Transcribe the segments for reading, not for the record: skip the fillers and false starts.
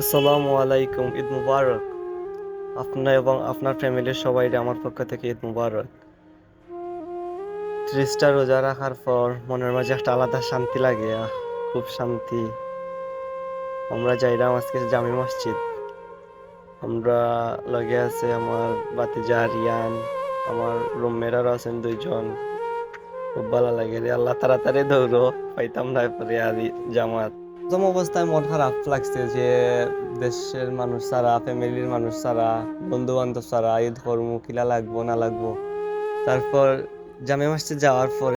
আসসালামু আলাইকুম, ঈদ মুবারক। আপনার এবং আপনার ফ্যামিলির সবাইকে আমার পক্ষ থেকে ঈদ মুবারক। 30টা রোজা রাখার পর মনের মাঝে একটা আলাদা শান্তি লাগে। খুব শান্তি। আমরা যাইলাম আজকে জামি মসজিদ। আমরা লগে আছে আমার বাতিজা রিয়ান, আমার রুমমেটারও আছেন 2 জন। খুব ভালো লাগে রে আল্লাহ, তাড়াতাড়ি দৌড়ো, পাইতাম না পরে আর জামাত। প্রথম অবস্থায় মন খারাপ লাগছে যে দেশের মানুষ ছাড়া, ফ্যামিলির মানুষ ছাড়া, বন্ধু বান্ধব ছাড়া ঈদ করবো, কিলা লাগবো না লাগবো। তারপর জামে মসজিদ যাওয়ার পরে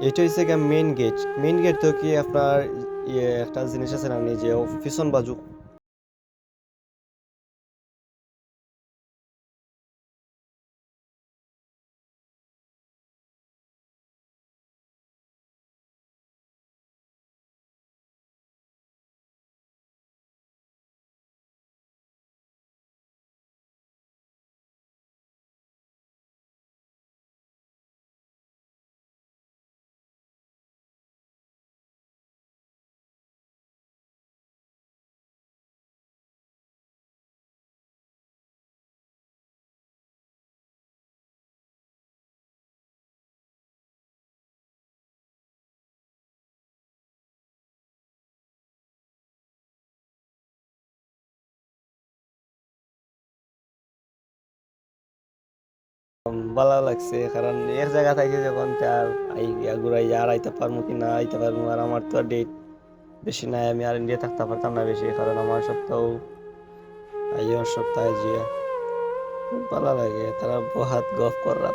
এটা হচ্ছে গিয়ে মেইন গেট। মেইন গেট তো কি আপনার একটা জিনিস আছে না, যে পিছন বাজু ভালো লাগছে, কারণ এক জায়গা থেকে যখন তার ঘুরাই আর আইতে পারবো কি না আইতে পারবো। আর আমার তো ডেট বেশি নাই, আমি আর ইন্ডিয়া থাকতে পারতাম না বেশি, কারণ আমার সপ্তাহ আইয়ার সপ্তাহে জিয়া খুব ভালো লাগে তারা বহাত গফ করা।